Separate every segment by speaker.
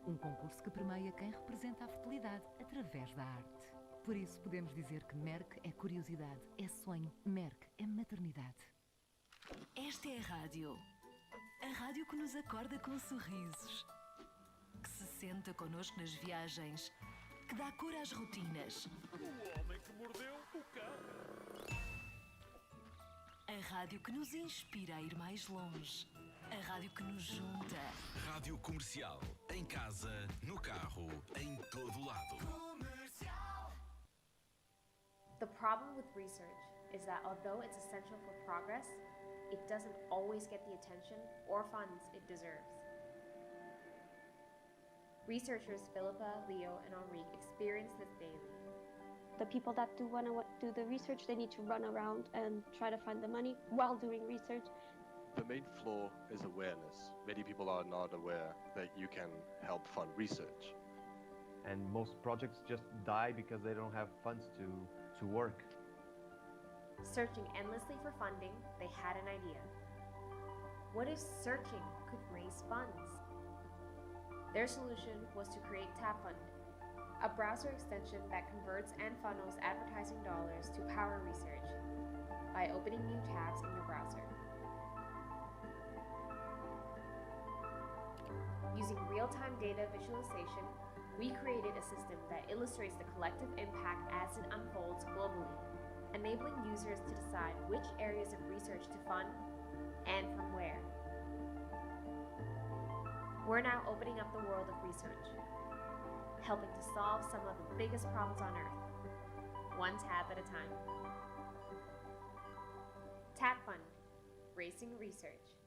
Speaker 1: Um concurso que premia quem representa a fertilidade através da arte. Por isso podemos dizer que Merck é curiosidade, é sonho, Merck é maternidade.
Speaker 2: Esta é a rádio. A rádio que nos acorda com sorrisos. Que se senta connosco nas viagens. Que dá cor às rotinas.
Speaker 3: O homem que mordeu o cão.
Speaker 2: A rádio que nos inspira a ir mais longe. A rádio que nos junta.
Speaker 4: Rádio comercial. Em casa, no carro, em todo lado.
Speaker 2: Comercial.
Speaker 5: The problem with research is that although it's essential for progress, it doesn't always get the attention or funds it deserves. Researchers Philippa, Leo, and Henrique experience this daily.
Speaker 6: The people that want to do the research, they need to run around and try to find the money while doing research.
Speaker 7: The main flaw is awareness. Many people are not aware that you can help fund research.
Speaker 8: And most projects just die because they don't have funds to work.
Speaker 5: Searching endlessly for funding, they had an idea. What if searching could raise funds? Their solution was to create TapFund, a browser extension that converts and funnels advertising dollars to power research by opening new tabs in your browser. Using real-time data visualization, we created a system that illustrates the collective impact as it unfolds globally, enabling users to decide which areas of research to fund and from where. We're now opening up the world of research, helping to solve some of the biggest problems on Earth, one tab at a time. TapFund, Racing Research.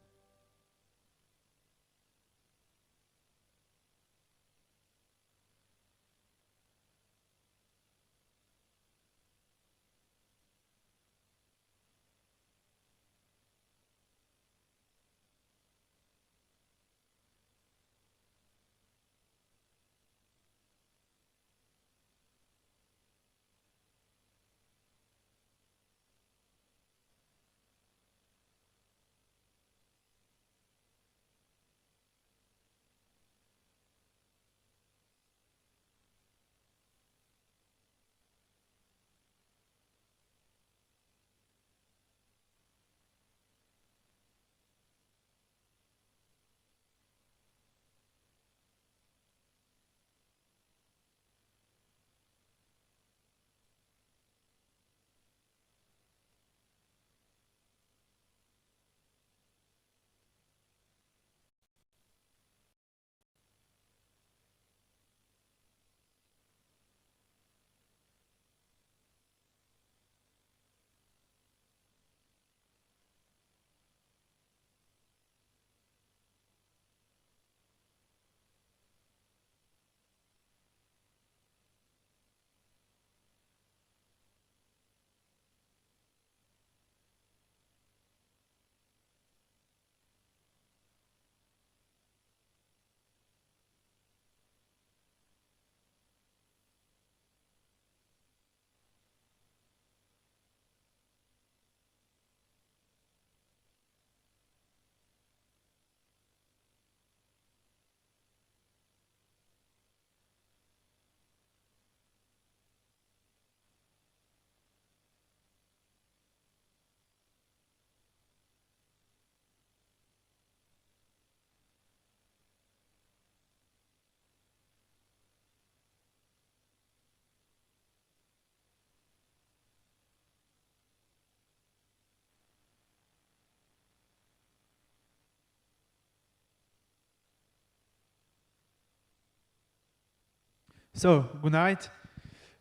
Speaker 9: So, good night.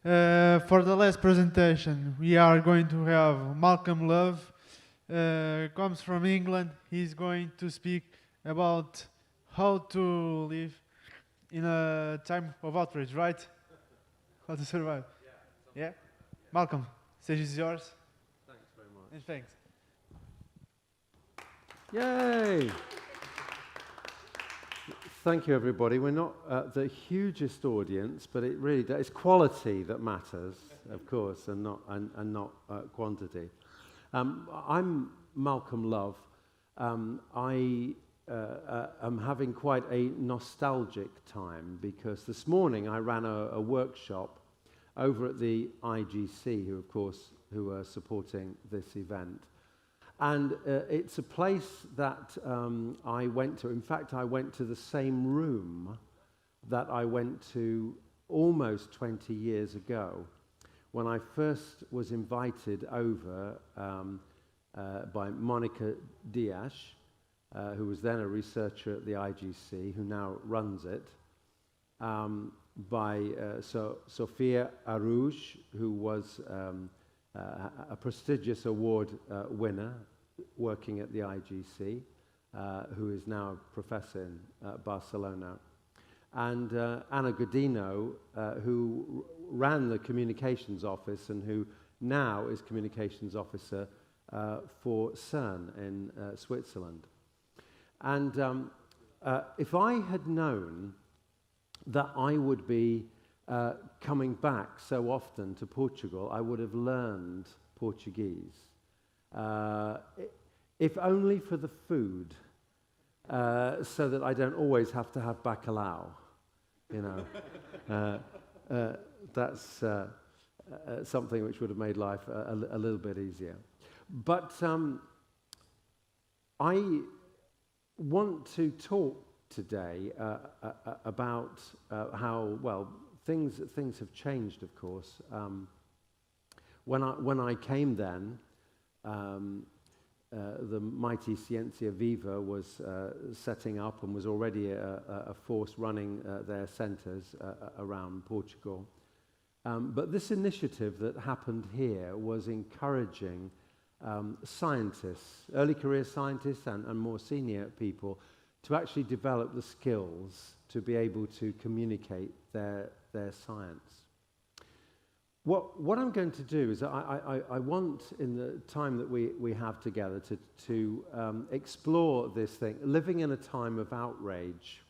Speaker 9: For the last presentation, we are going to have Malcolm Love, comes from England. He's going to speak about how to live in a time of outrage, right? How to survive. Yeah? Malcolm, stage is yours.
Speaker 10: Thanks very much.
Speaker 9: And thanks.
Speaker 10: Yay! Thank you, everybody. We're not the hugest audience, but it really it's quality that matters, of course, and not quantity. I'm Malcolm Love. I am having quite a nostalgic time, because this morning I ran a workshop over at the IGC, who are supporting this event. And it's a place that I went to. In fact, I went to the same room that I went to almost 20 years ago, when I first was invited over by Monica Diaz, who was then a researcher at the IGC, who now runs it, by Sophia Arouge, who was a prestigious award winner working at the IGC, who is now a professor in Barcelona, and Anna Godino, who ran the communications office and who now is communications officer for CERN in Switzerland. And if I had known that I would be coming back so often to Portugal, I would have learned Portuguese. If only for the food, so that I don't always have to have bacalhau, you know. That's something which would have made life a little bit easier. But I want to talk today about how, well, things have changed, of course. When I came then, the mighty Ciencia Viva was setting up and was already a force running their centres around Portugal. But this initiative that happened here was encouraging scientists, early career scientists and more senior people, to actually develop the skills to be able to communicate their science. What I'm going to do is I want, in the time that we have together, to explore this thing, living in a time of outrage,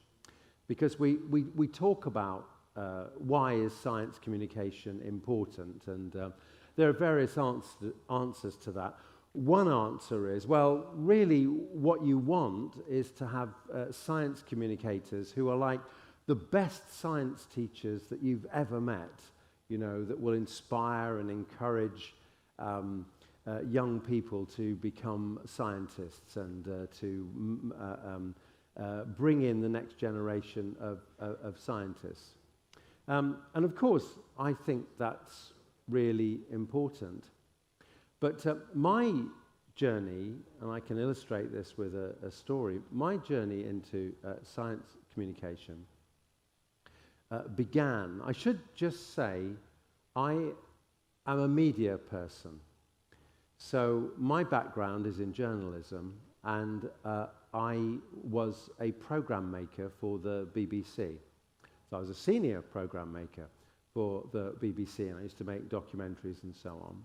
Speaker 10: because we talk about why is science communication important, and there are various answers to that. One answer is, well, really what you want is to have science communicators who are like the best science teachers that you've ever met, you know, that will inspire and encourage young people to become scientists and to bring in the next generation of scientists. And of course, I think that's really important. But my journey, and I can illustrate this with a story, my journey into science communication began, I should just say, I am a media person. So my background is in journalism, and I was a program maker for the BBC. So I was a senior program maker for the BBC, and I used to make documentaries and so on.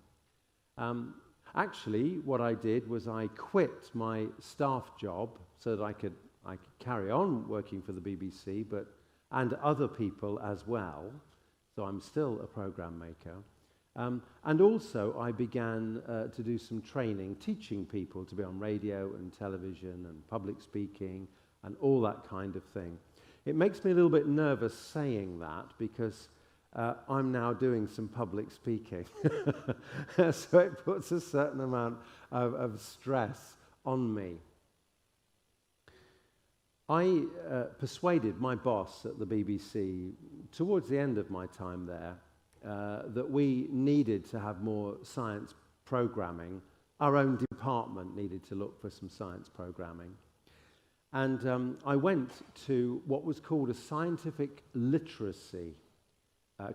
Speaker 10: Actually, what I did was I quit my staff job so that I could carry on working for the BBC, and other people as well. So I'm still a program maker. And also I began to do some training, teaching people to be on radio and television and public speaking and all that kind of thing. It makes me a little bit nervous saying that, because I'm now doing some public speaking. So it puts a certain amount of stress on me. I persuaded my boss at the BBC, towards the end of my time there, that we needed to have more science programming. Our own department needed to look for some science programming. And I went to what was called a scientific literacy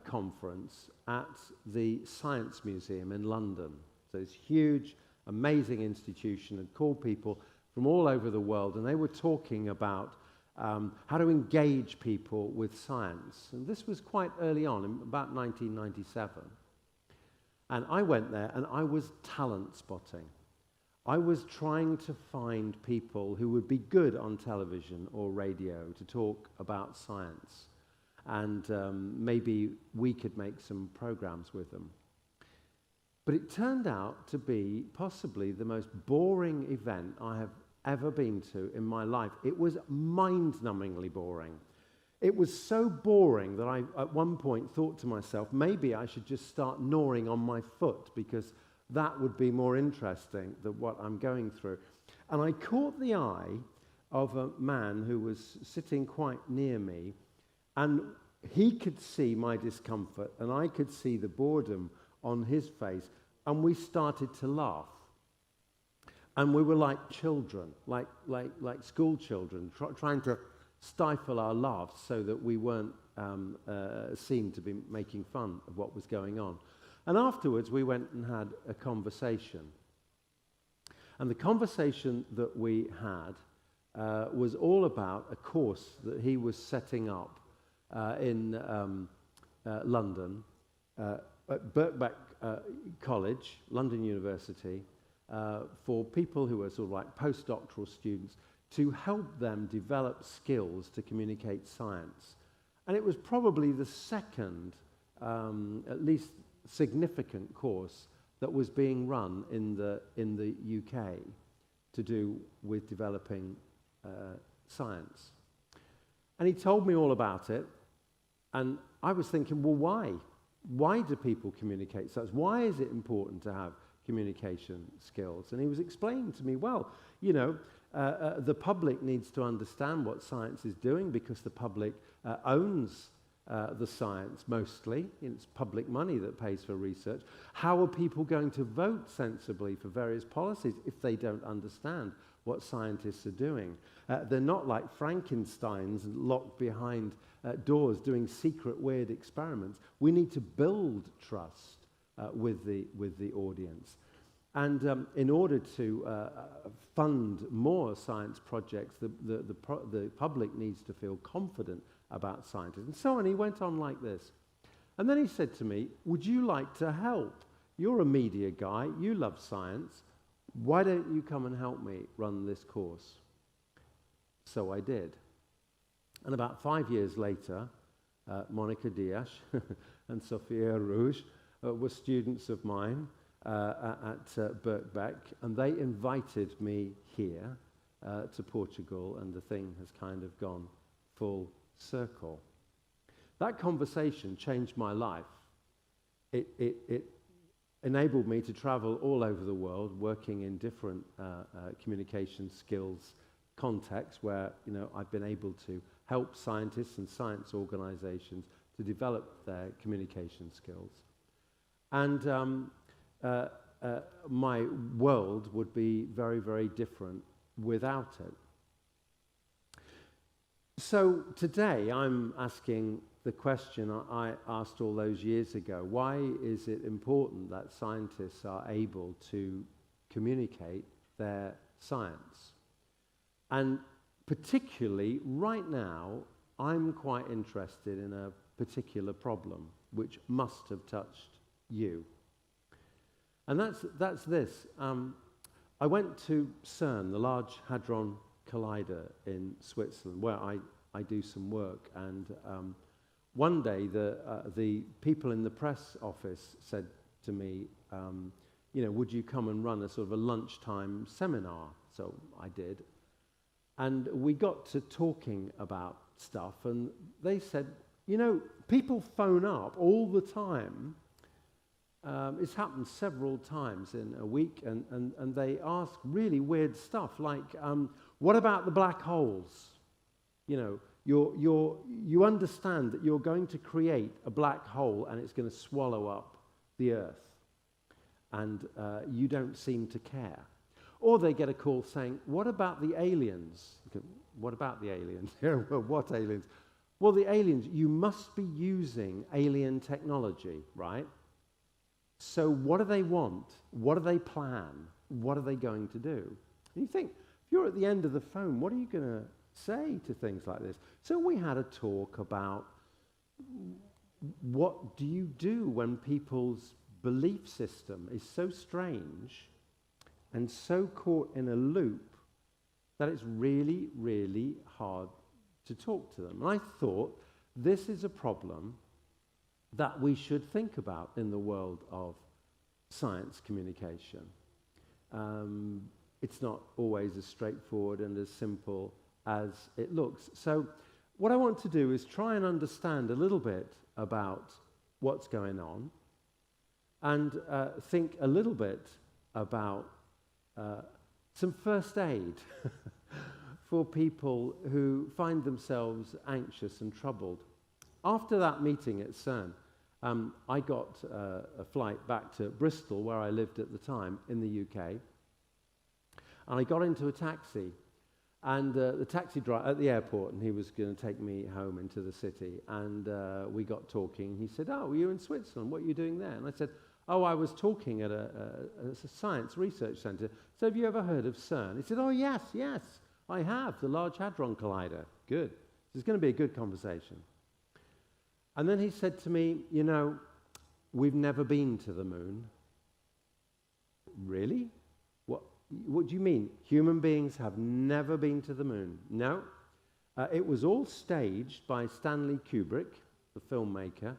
Speaker 10: conference at the Science Museum in London. So this huge, amazing institution had called people from all over the world, and they were talking about how to engage people with science. And this was quite early on, in about 1997. And I went there, and I was talent spotting. I was trying to find people who would be good on television or radio to talk about science. And maybe we could make some programs with them. But it turned out to be possibly the most boring event I have ever been to in my life. It was mind-numbingly boring. It was so boring that I, at one point, thought to myself, maybe I should just start gnawing on my foot because that would be more interesting than what I'm going through. And I caught the eye of a man who was sitting quite near me, and he could see my discomfort, and I could see the boredom on his face, and we started to laugh. And we were like children, like school children, trying to stifle our laughs so that we weren't seen to be making fun of what was going on. And afterwards, we went and had a conversation. And the conversation that we had was all about a course that he was setting up in London, at Birkbeck College, London University, for people who were sort of like postdoctoral students, to help them develop skills to communicate science. And it was probably the second, at least significant course that was being run in the UK to do with developing science. And he told me all about it, and I was thinking, well, why? Why do people communicate science? Why is it important to have communication skills? And he was explaining to me, well, you know, the public needs to understand what science is doing because the public owns the science mostly. It's public money that pays for research. How are people going to vote sensibly for various policies if they don't understand what scientists are doing? They're not like Frankensteins locked behind doors doing secret weird experiments. We need to build trust with the audience. And in order to fund more science projects, the public needs to feel confident about scientists. And so on, he went on like this. And then he said to me, would you like to help? You're a media guy, you love science. Why don't you come and help me run this course? So I did. And about 5 years later, Monica Diaz and Sophia Rouge were students of mine at Birkbeck, and they invited me here to Portugal, and the thing has kind of gone full circle. That conversation changed my life. It enabled me to travel all over the world, working in different communication skills contexts where, you know, I've been able to help scientists and science organizations to develop their communication skills. And my world would be very, very different without it. So today I'm asking the question I asked all those years ago: why is it important that scientists are able to communicate their science? And particularly right now, I'm quite interested in a particular problem which must have touched you. And that's this. I went to CERN, the Large Hadron Collider in Switzerland, where I do some work. And one day, the people in the press office said to me, you know, would you come and run a sort of a lunchtime seminar? So I did. And we got to talking about stuff, and they said, you know, people phone up all the time. It's happened several times in a week, and they ask really weird stuff, like, what about the black holes? You know, you understand that you're going to create a black hole and it's going to swallow up the Earth, and you don't seem to care. Or they get a call saying, what about the aliens? What about the aliens? Well, what aliens? Well, the aliens, you must be using alien technology, right? So what do they want? What do they plan? What are they going to do? And you think, if you're at the end of the phone, what are you going to say to things like this? So we had a talk about what do you do when people's belief system is so strange and so caught in a loop that it's really, really hard to talk to them. And I thought, this is a problem that we should think about in the world of science communication. it's not always as straightforward and as simple as it looks. So what I want to do is try and understand a little bit about what's going on and think a little bit about some first aid for people who find themselves anxious and troubled. After that meeting at CERN, I got a flight back to Bristol, where I lived at the time, in the UK. And I got into a taxi, and the taxi driver at the airport, and he was going to take me home into the city. And we got talking. He said, "Oh, you're in Switzerland. What are you doing there?" And I said, "Oh, I was talking at a science research centre. So have you ever heard of CERN?" He said, "Oh, yes, I have, the Large Hadron Collider." Good. This is going to be a good conversation. And then he said to me, "You know, we've never been to the moon." Really? What do you mean? Human beings have never been to the moon? No. It was all staged by Stanley Kubrick, the filmmaker,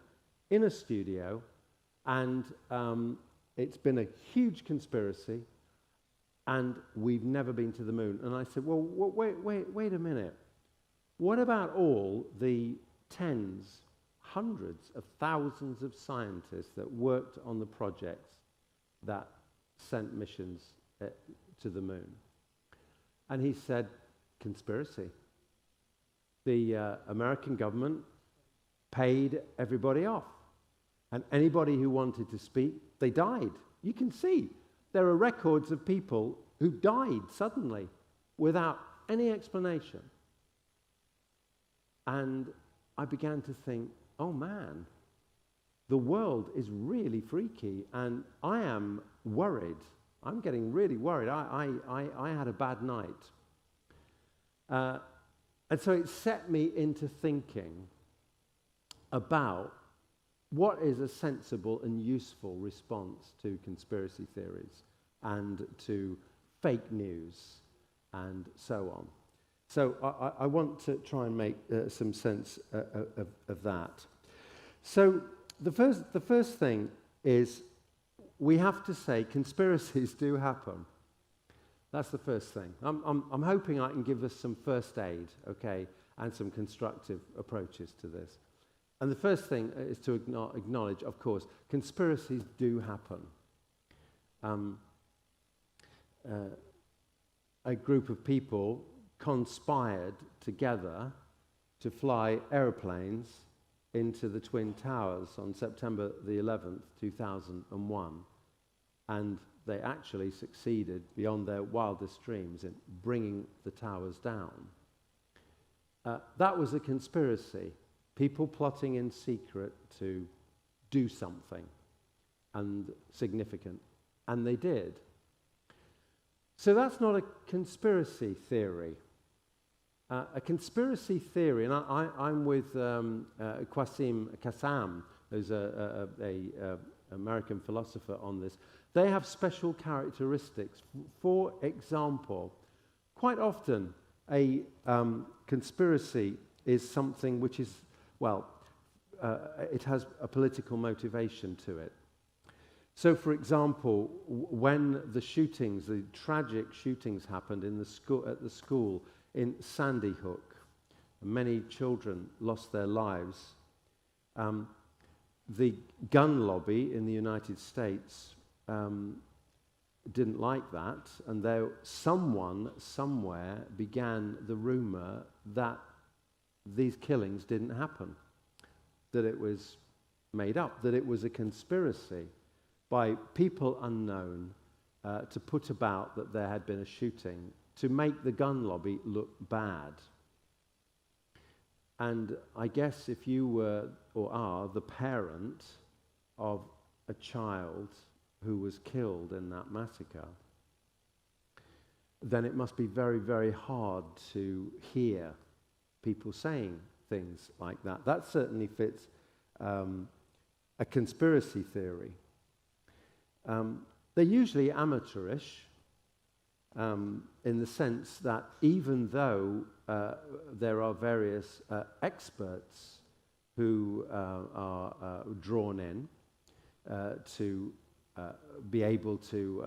Speaker 10: in a studio, and it's been a huge conspiracy, and we've never been to the moon. And I said, "Well, wait a minute. What about all the tens, hundreds of thousands of scientists that worked on the projects that sent missions to the moon?" And he said, "Conspiracy. The American government paid everybody off. And anybody who wanted to speak, they died. You can see there are records of people who died suddenly without any explanation." And I began to think, oh man, the world is really freaky, and I am worried. I'm getting really worried. I had a bad night. And so it set me into thinking about what is a sensible and useful response to conspiracy theories and to fake news and so on. So I want to try and make some sense of that. So the first thing is we have to say conspiracies do happen. That's the first thing. I'm hoping I can give us some first aid, okay, and some constructive approaches to this. And the first thing is to acknowledge, of course, conspiracies do happen. A group of people conspired together to fly aeroplanes into the Twin Towers on September the 11th, 2001. And they actually succeeded beyond their wildest dreams in bringing the towers down. That was a conspiracy. People plotting in secret to do something and significant. And they did. So that's not a conspiracy theory. A conspiracy theory, and I'm with Qasim Qassam, who's an American philosopher on this. They have special characteristics. For example, quite often a conspiracy is something which is, it has a political motivation to it. So, for example, when the tragic shootings happened at the school in Sandy Hook, many children lost their lives. The gun lobby in the United States didn't like that, and someone somewhere began the rumor that these killings didn't happen, that it was made up, that it was a conspiracy by people unknown to put about that there had been a shooting to make the gun lobby look bad. And I guess if you were or are the parent of a child who was killed in that massacre, then it must be very, very hard to hear people saying things like that. That certainly fits a conspiracy theory. They're usually amateurish in the sense that even though there are various experts who are drawn in to be able to,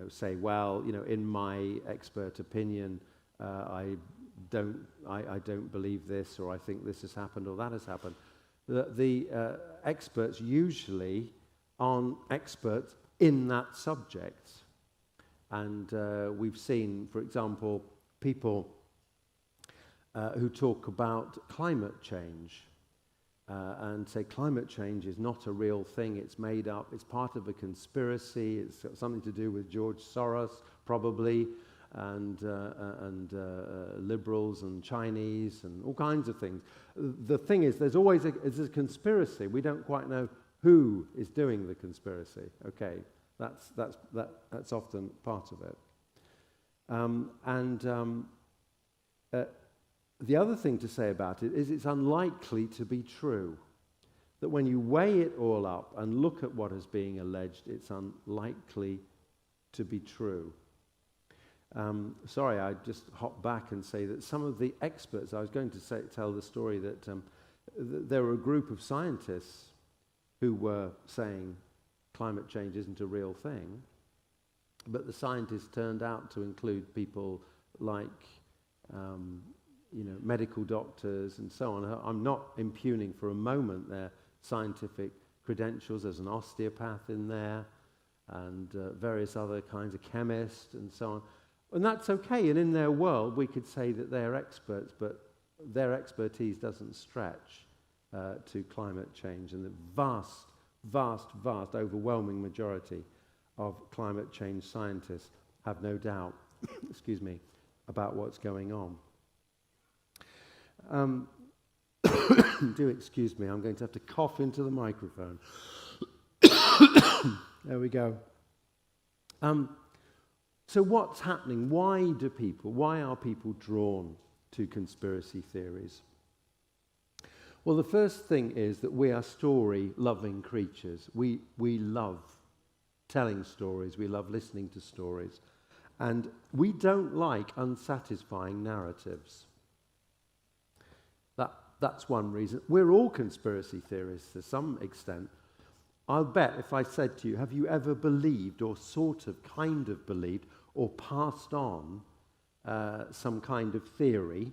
Speaker 10: say, well, in my expert opinion, I don't believe this, or I think this has happened, or that has happened. The experts usually aren't experts in that subject. And we've seen, for example, people who talk about climate change and say climate change is not a real thing, it's made up, it's part of a conspiracy, it's got something to do with George Soros, probably, and liberals and Chinese and all kinds of things. The thing is, there's always a conspiracy. We don't quite know who is doing the conspiracy. Okay, that's often part of it. The other thing to say about it is it's unlikely to be true. That when you weigh it all up and look at what is being alleged, it's unlikely to be true. Sorry, I just hop back and say that some of the experts, I was going to tell the story that there were a group of scientists who were saying climate change isn't a real thing, but the scientists turned out to include people like medical doctors and so on. I'm not impugning for a moment their scientific credentials. There's an osteopath in there and various other kinds of chemists and so on. And that's okay. And in their world, we could say that they're experts, but their expertise doesn't stretch to climate change. And the vast, overwhelming majority of climate change scientists have no doubt, excuse me, about what's going on. Do excuse me, I'm going to have to cough into the microphone. There we go. So what's happening? Why are people drawn to conspiracy theories? Well, the first thing is that we are story-loving creatures. We love telling stories. We love listening to stories. And we don't like unsatisfying narratives. That's one reason. We're all conspiracy theorists to some extent. I'll bet if I said to you, have you ever believed or sort of kind of believed or passed on some kind of theory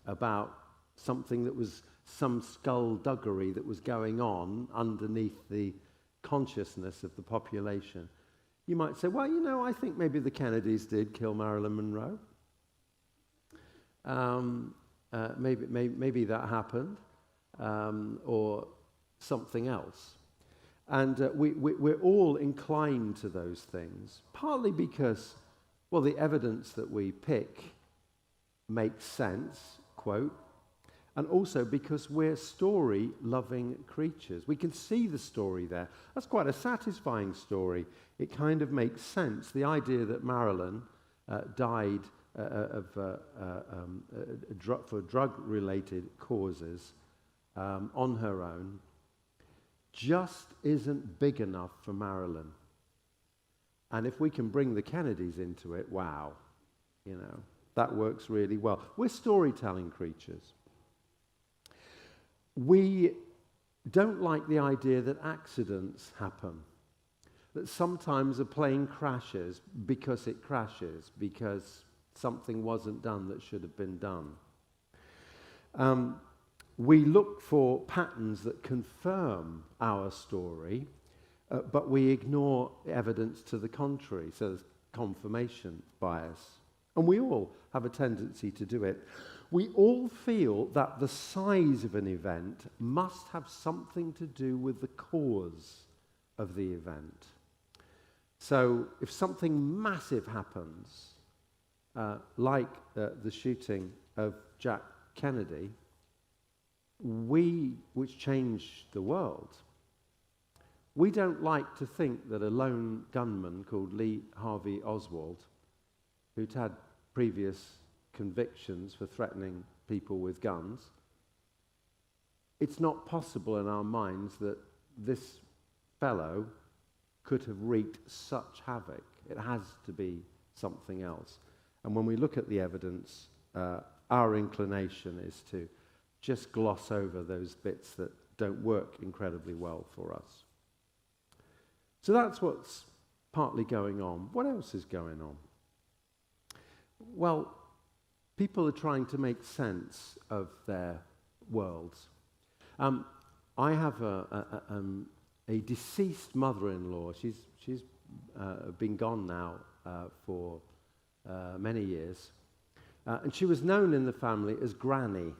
Speaker 10: about something that was some skullduggery that was going on underneath the consciousness of the population? You might say, well, I think maybe the Kennedys did kill Marilyn Monroe. Maybe that happened, or something else. And we're all inclined to those things, partly because, well, the evidence that we pick makes sense, quote, and also because we're story-loving creatures. We can see the story there. That's quite a satisfying story. It kind of makes sense. The idea that Marilyn died for drug-related causes on her own just isn't big enough for Marilyn. And if we can bring the Kennedys into it, wow, that works really well. We're storytelling creatures. We don't like the idea that accidents happen, that sometimes a plane crashes because it crashes, because something wasn't done that should have been done. We look for patterns that confirm our story, but we ignore evidence to the contrary, so there's confirmation bias. And we all have a tendency to do it. We all feel that the size of an event must have something to do with the cause of the event. So if something massive happens, like the shooting of Jack Kennedy, which changed the world, we don't like to think that a lone gunman called Lee Harvey Oswald, who'd had previous convictions for threatening people with guns, it's not possible in our minds that this fellow could have wreaked such havoc. It has to be something else. And when we look at the evidence, our inclination is to just gloss over those bits that don't work incredibly well for us. So that's what's partly going on. What else is going on? Well, people are trying to make sense of their worlds. I have a deceased mother-in-law. She's been gone now for many years. And she was known in the family as Granny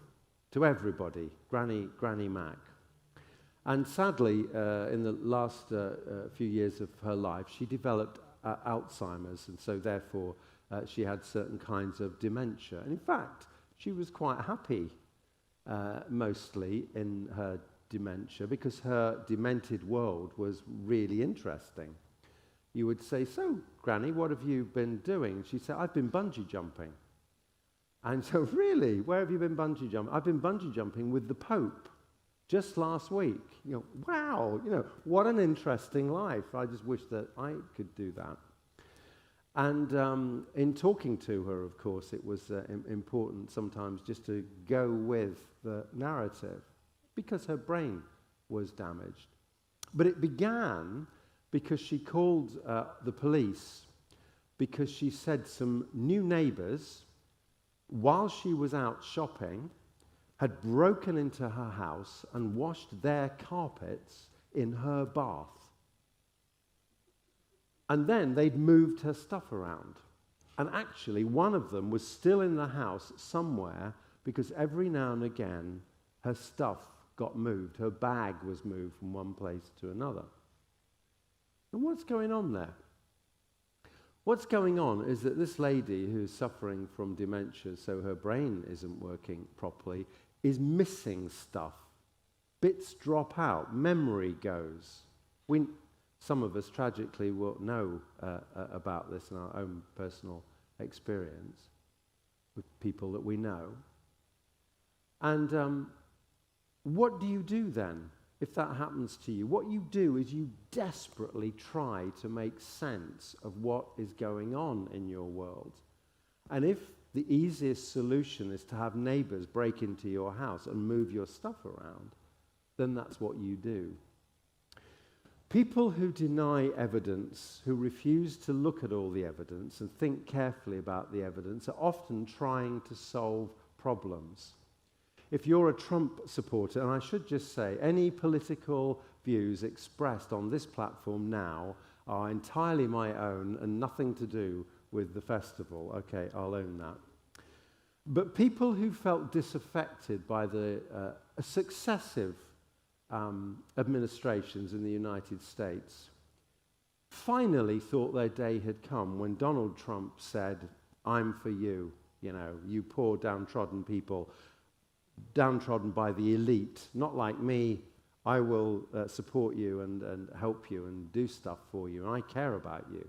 Speaker 10: to everybody, Granny Mac. And sadly, in the last few years of her life, she developed Alzheimer's, and so therefore she had certain kinds of dementia. And in fact, she was quite happy mostly in her dementia because her demented world was really interesting. You would say, "So, Granny, what have you been doing?" She'd say, "I've been bungee jumping." And so, "Really? Where have you been bungee jumping?" "I've been bungee jumping with the Pope just last week." You know, wow, what an interesting life. I just wish that I could do that. And in talking to her, of course, it was important sometimes just to go with the narrative because her brain was damaged. But it began because she called the police because she said some new neighbors, while she was out shopping, had broken into her house and washed their carpets in her bath. And then they'd moved her stuff around. And actually, one of them was still in the house somewhere because every now and again, her stuff got moved. Her bag was moved from one place to another. And what's going on there? What's going on is that this lady who's suffering from dementia, so her brain isn't working properly, is missing stuff. Bits drop out. Memory goes. Some of us tragically will know about this in our own personal experience with people that we know. And what do you do then if that happens to you? What you do is you desperately try to make sense of what is going on in your world. And if the easiest solution is to have neighbors break into your house and move your stuff around, then that's what you do. People who deny evidence, who refuse to look at all the evidence and think carefully about the evidence, are often trying to solve problems. If you're a Trump supporter, and I should just say, any political views expressed on this platform now are entirely my own and nothing to do with the festival. Okay, I'll own that. But people who felt disaffected by the successive administrations in the United States finally thought their day had come when Donald Trump said, "I'm for you, you poor downtrodden people, downtrodden by the elite, not like me. I will support you and help you and do stuff for you, and I care about you."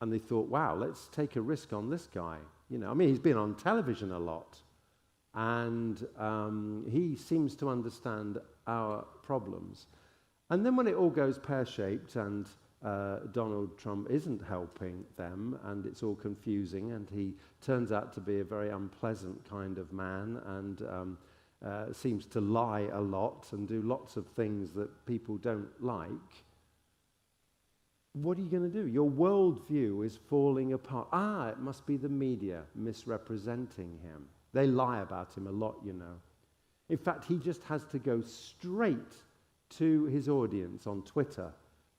Speaker 10: And they thought, wow, let's take a risk on this guy. He's been on television a lot, and he seems to understand our problems. And then when it all goes pear-shaped and Donald Trump isn't helping them and it's all confusing and he turns out to be a very unpleasant kind of man and seems to lie a lot and do lots of things that people don't like, what are you going to do? Your worldview is falling apart. It must be the media misrepresenting him. They lie about him a lot, In fact, he just has to go straight to his audience on Twitter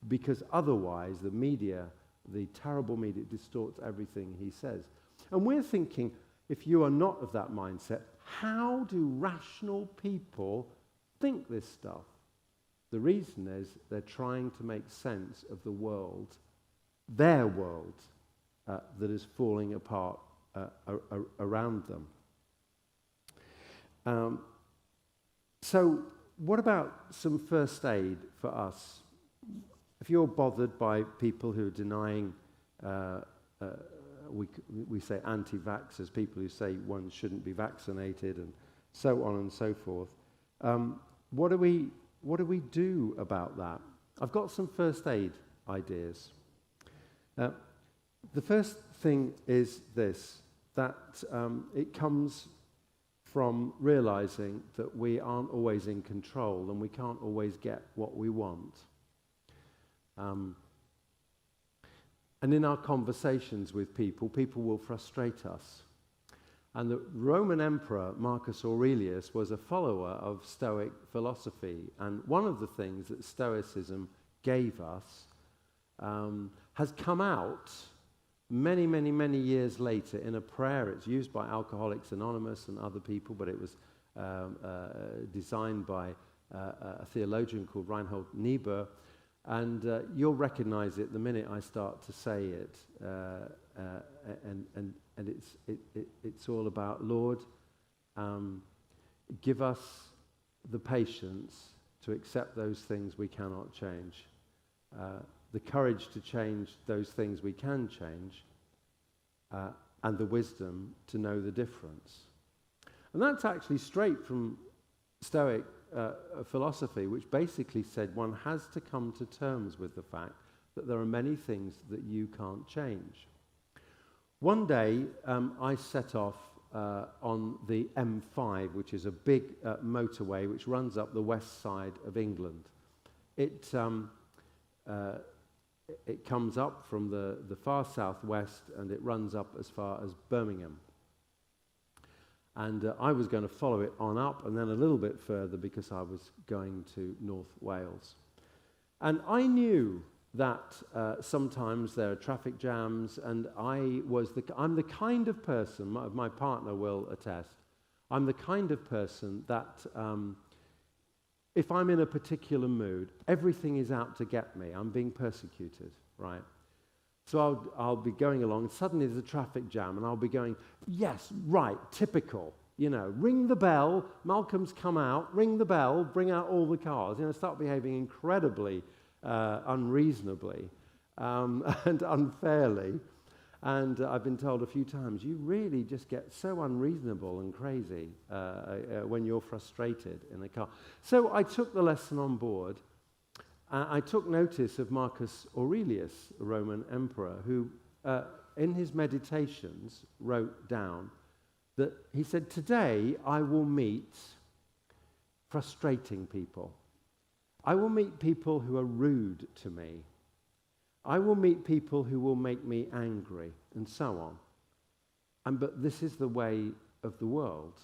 Speaker 10: because otherwise the media, the terrible media, distorts everything he says. And we're thinking, if you are not of that mindset, how do rational people think this stuff? The reason is they're trying to make sense of the world, their world, that is falling apart around them. So what about some first aid for us? If you're bothered by people who are denying, we say anti-vaxxers, people who say one shouldn't be vaccinated and so on and so forth, what do we do about that? I've got some first aid ideas. The first thing is this, that it comes from realizing that we aren't always in control and we can't always get what we want. And in our conversations with people, people will frustrate us. And the Roman Emperor Marcus Aurelius was a follower of Stoic philosophy. And one of the things that Stoicism gave us has come out many, many, many years later in a prayer. It's used by Alcoholics Anonymous and other people, but it was designed by a theologian called Reinhold Niebuhr. And you'll recognize it the minute I start to say it. And it's all about, Lord, give us the patience to accept those things we cannot change, the courage to change those things we can change, and the wisdom to know the difference. And that's actually straight from Stoic philosophy, which basically said one has to come to terms with the fact that there are many things that you can't change. One day, I set off on the M5, which is a big motorway which runs up the west side of England. It comes up from the far southwest and it runs up as far as Birmingham. And I was going to follow it on up and then a little bit further because I was going to North Wales. And I knew that sometimes there are traffic jams, and I'm the kind of person, my partner will attest, I'm the kind of person that if I'm in a particular mood, everything is out to get me. I'm being persecuted, right? So I'll be going along, and suddenly there's a traffic jam, and I'll be going, yes, right, typical, you know, ring the bell, Malcolm's come out, ring the bell, bring out all the cars, you know, start behaving incredibly unreasonably and unfairly. And I've been told a few times, you really just get so unreasonable and crazy when you're frustrated in a car. So I took the lesson on board. I took notice of Marcus Aurelius, a Roman emperor, who in his meditations wrote down that he said, today I will meet frustrating people. I will meet people who are rude to me. I will meet people who will make me angry, and so on. But this is the way of the world.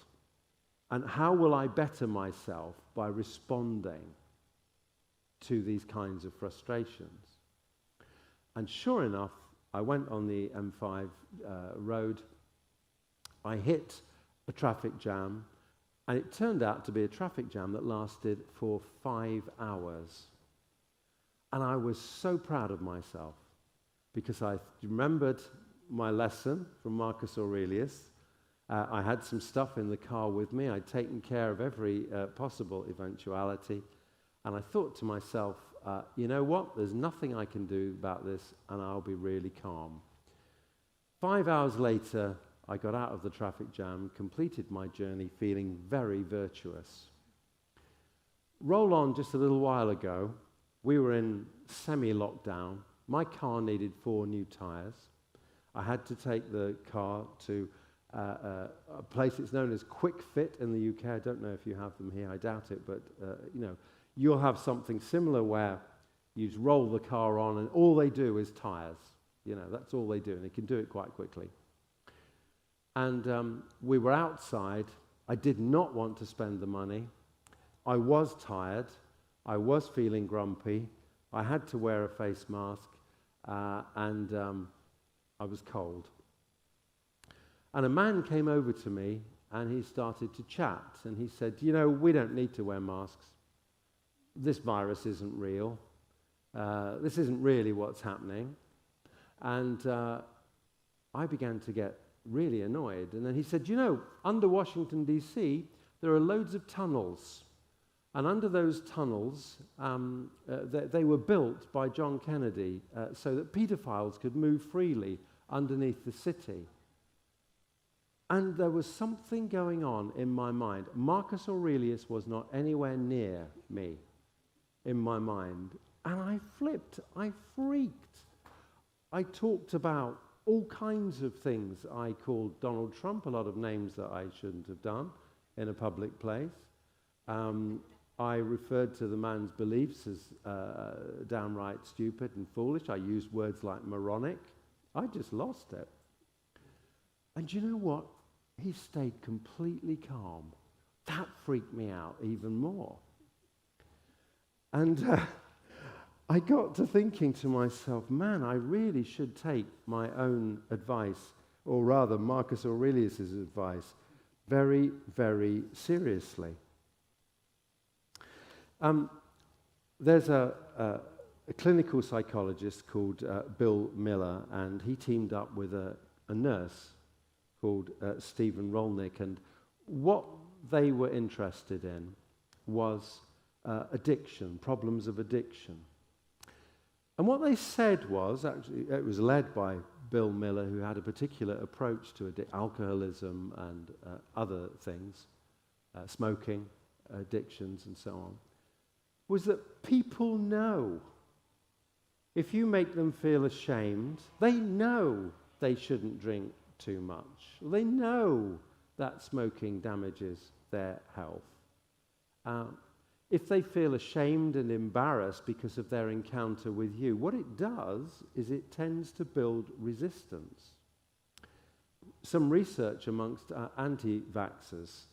Speaker 10: And how will I better myself by responding to these kinds of frustrations? And sure enough, I went on the M5 road. I hit a traffic jam, and it turned out to be a traffic jam that lasted for 5 hours. And I was so proud of myself because I remembered my lesson from Marcus Aurelius. I had some stuff in the car with me. I'd taken care of every possible eventuality. And I thought to myself, you know what? There's nothing I can do about this, and I'll be really calm. 5 hours later, I got out of the traffic jam, completed my journey feeling very virtuous. Roll on just a little while ago, we were in semi-lockdown. My car needed 4 new tires. I had to take the car to a place that's known as Quick Fit in the UK. I don't know if you have them here, I doubt it, but you know, you'll have something similar where you just roll the car on and all they do is tires. You know, that's all they do, and they can do it quite quickly. And we were outside. I did not want to spend the money. I was tired. I was feeling grumpy. I had to wear a face mask, and I was cold. And a man came over to me, and he started to chat, and he said, you know, we don't need to wear masks. This virus isn't real. This isn't really what's happening. And I began to get really annoyed. And then he said, you know, under Washington, D.C., there are loads of tunnels. And under those tunnels, they were built by John Kennedy so that pedophiles could move freely underneath the city. And there was something going on in my mind. Marcus Aurelius was not anywhere near me in my mind. And I flipped. I freaked. I talked about all kinds of things. I called Donald Trump a lot of names that I shouldn't have done in a public place. I referred to the man's beliefs as downright stupid and foolish. I used words like moronic. I just lost it. And you know what? He stayed completely calm. That freaked me out even more. And I got to thinking to myself, man, I really should take my own advice, or rather Marcus Aurelius's advice, very, very seriously. There's a clinical psychologist called Bill Miller, and he teamed up with a nurse called Stephen Rolnick, and what they were interested in was addiction, problems of addiction. And what they said was, actually, it was led by Bill Miller, who had a particular approach to alcoholism and other things, smoking, addictions, and so on, was that people know. If you make them feel ashamed, they know they shouldn't drink too much. They know that smoking damages their health. If they feel ashamed and embarrassed because of their encounter with you, what it does is it tends to build resistance. Some research amongst anti-vaxxers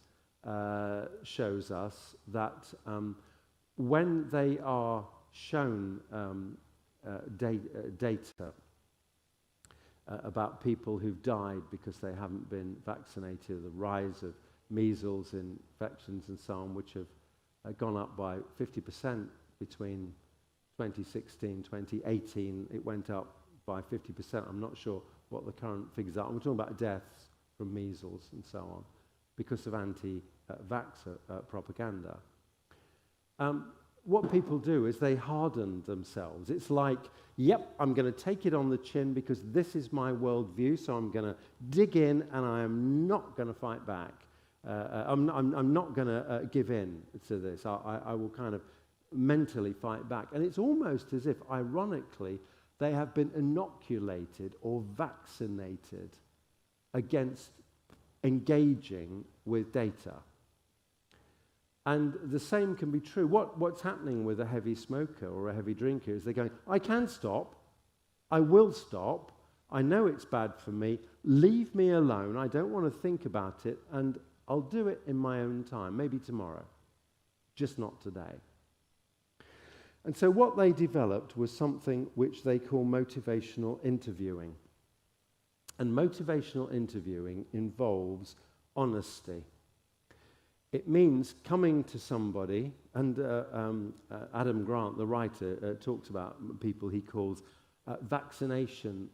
Speaker 10: shows us that when they are shown data about people who've died because they haven't been vaccinated, the rise of measles infections and so on, which have gone up by 50% between 2016 2018. It went up by 50%. I'm not sure what the current figures are. We're talking about deaths from measles and so on because of anti-vaxxer propaganda. What people do is they harden themselves. It's like, yep, I'm going to take it on the chin because this is my worldview, so I'm going to dig in and I am not going to fight back. I'm not going to give in to this. I will kind of mentally fight back. And it's almost as if, ironically, they have been inoculated or vaccinated against engaging with data. And the same can be true. What's happening with a heavy smoker or a heavy drinker is they're going, I can stop, I will stop, I know it's bad for me, leave me alone, I don't want to think about it, and I'll do it in my own time, maybe tomorrow, just not today. And so what they developed was something which they call motivational interviewing. And motivational interviewing involves honesty. It means coming to somebody, and Adam Grant, the writer, talks about people he calls vaccination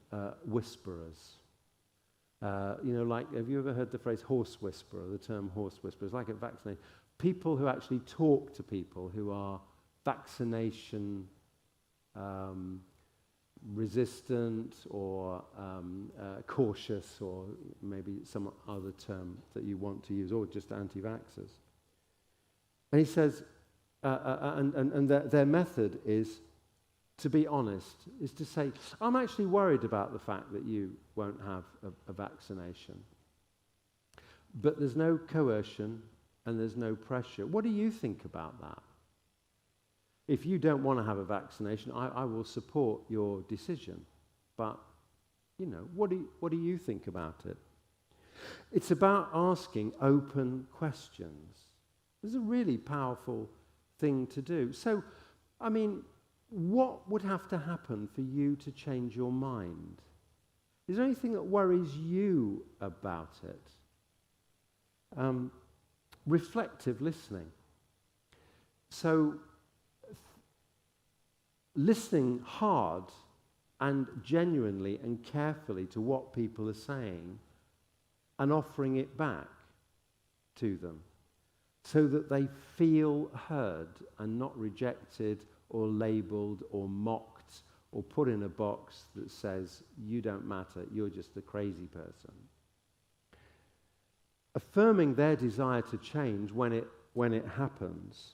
Speaker 10: whisperers. Like, have you ever heard the phrase horse whisperer, the term horse whisperer? It's like a vaccination. People who actually talk to people who are vaccination resistant or cautious, or maybe some other term that you want to use, or just anti-vaxxers. And he says, and their method is to be honest, is to say, I'm actually worried about the fact that you won't have a vaccination. But there's no coercion and there's no pressure. What do you think about that? If you don't want to have a vaccination, I will support your decision. But, what do you think about it? It's about asking open questions. This is a really powerful thing to do. So, what would have to happen for you to change your mind? Is there anything that worries you about it? Reflective listening. So, listening hard and genuinely and carefully to what people are saying and offering it back to them so that they feel heard and not rejected or labeled or mocked or put in a box that says, you don't matter, you're just a crazy person. Affirming their desire to change when it happens,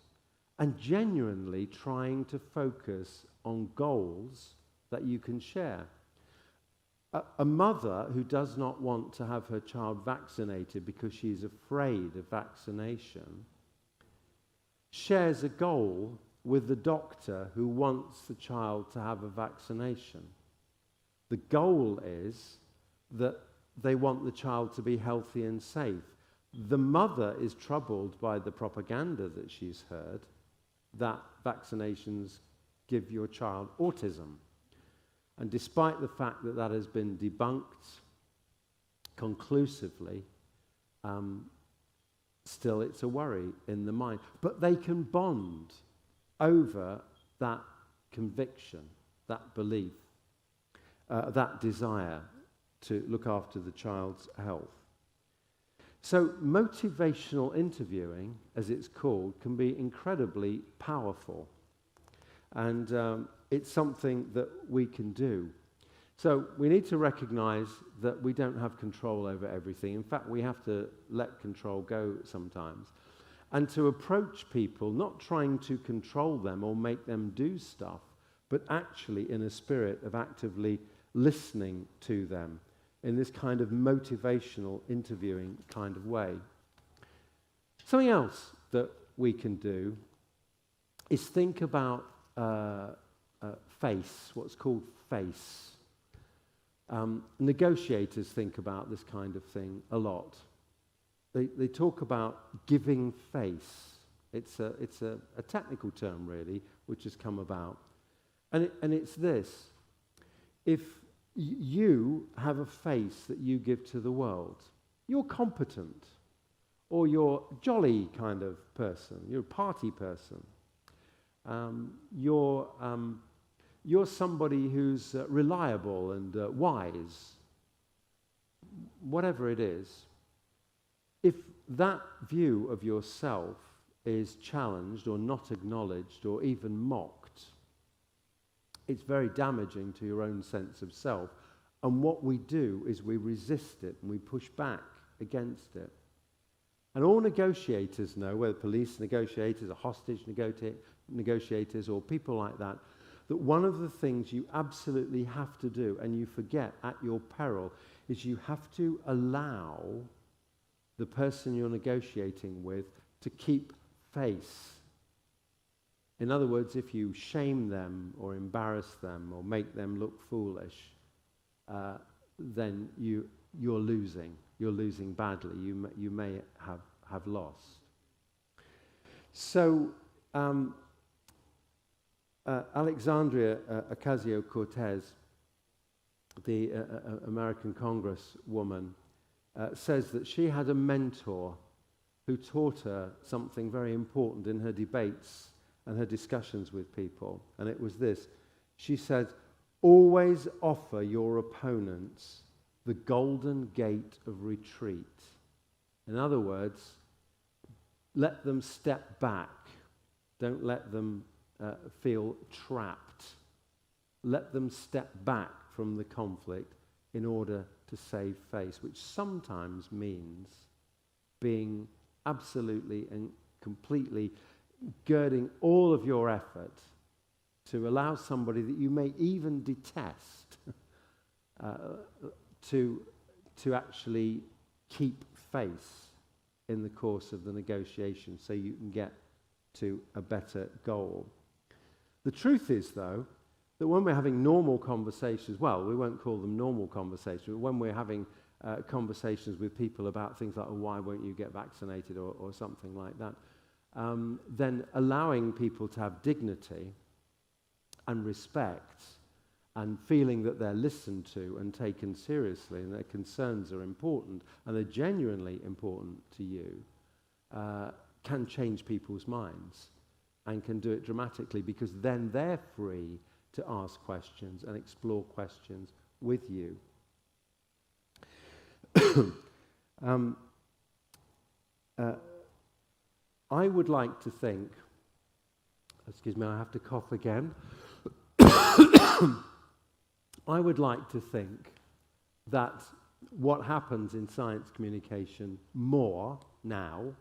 Speaker 10: and genuinely trying to focus on goals that you can share. A mother who does not want to have her child vaccinated because she's afraid of vaccination shares a goal with the doctor who wants the child to have a vaccination. The goal is that they want the child to be healthy and safe. The mother is troubled by the propaganda that she's heard that vaccinations give your child autism. And despite the fact that that has been debunked conclusively, still it's a worry in the mind. But they can bond over that conviction, that belief, that desire to look after the child's health. So motivational interviewing, as it's called, can be incredibly powerful. And it's something that we can do. So we need to recognize that we don't have control over everything. In fact, we have to let control go sometimes. And to approach people, not trying to control them or make them do stuff, but actually in a spirit of actively listening to them in this kind of motivational interviewing kind of way. Something else that we can do is think about FACE, what's called FACE. Negotiators think about this kind of thing a lot. They talk about giving face. It's a technical term, really, which has come about. And it's this. If you have a face that you give to the world, you're competent, or you're jolly kind of person, you're a party person, you're somebody who's reliable and wise, whatever it is. If that view of yourself is challenged or not acknowledged or even mocked, it's very damaging to your own sense of self. And what we do is we resist it and we push back against it. And all negotiators know, whether police negotiators or hostage negotiators or people like that, that one of the things you absolutely have to do, and you forget at your peril, is you have to allow the person you're negotiating with to keep face. In other words, if you shame them or embarrass them or make them look foolish, then you're losing. You're losing badly. You may have lost. So Alexandria Ocasio-Cortez, the American Congresswoman, says that she had a mentor who taught her something very important in her debates and her discussions with people. And it was this. She said, always offer your opponents the golden gate of retreat. In other words, let them step back. Don't let them feel trapped. Let them step back from the conflict in order to save face, which sometimes means being absolutely and completely girding all of your effort to allow somebody that you may even detest to actually keep face in the course of the negotiation so you can get to a better goal. The truth is, though, that when we're having normal conversations, well, we won't call them normal conversations, but when we're having conversations with people about things like, oh, why won't you get vaccinated or something like that, then allowing people to have dignity and respect and feeling that they're listened to and taken seriously and their concerns are important and they're genuinely important to you can change people's minds and can do it dramatically, because then they're free to ask questions and explore questions with you. I would like to think, excuse me, I have to cough again. I would like to think that what happens in science communication more now,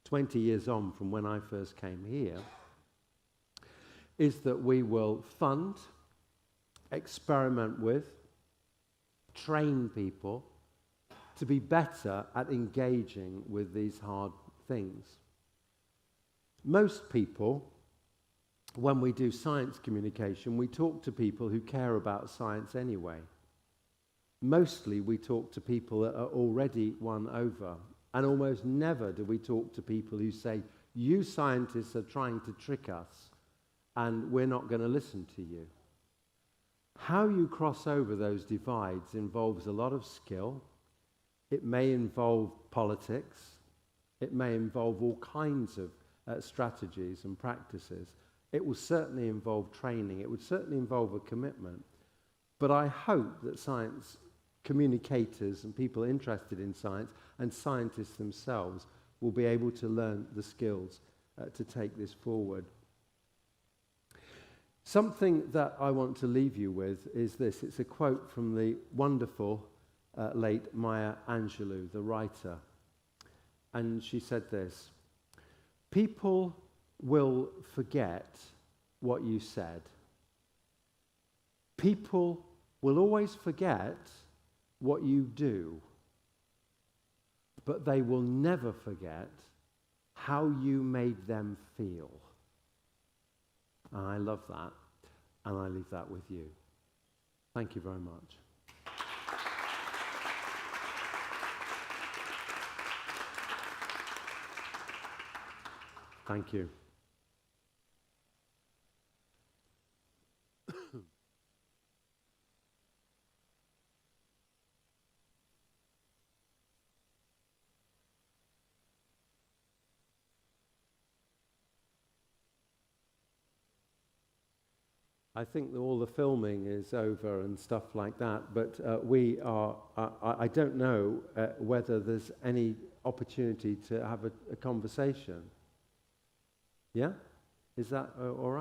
Speaker 10: 20 years on from when I first came here, is that we will fund, experiment with, train people to be better at engaging with these hard things. Most people, when we do science communication, we talk to people who care about science anyway. Mostly we talk to people that are already won over. And almost never do we talk to people who say, you scientists are trying to trick us and we're not going to listen to you. How you cross over those divides involves a lot of skill. It may involve politics. It may involve all kinds of strategies and practices. It will certainly involve training. It would certainly involve a commitment. But I hope that science communicators and people interested in science and scientists themselves will be able to learn the skills to take this forward. Something that I want to leave you with is this. It's a quote from the wonderful late Maya Angelou, the writer. And she said this: people will forget what you said. People will always forget what you do, but they will never forget how you made them feel. And I love that, and I leave that with you. Thank you very much. Thank you. I think that all the filming is over and stuff like that, but I don't know whether there's any opportunity to have a conversation. Yeah? Is that all right?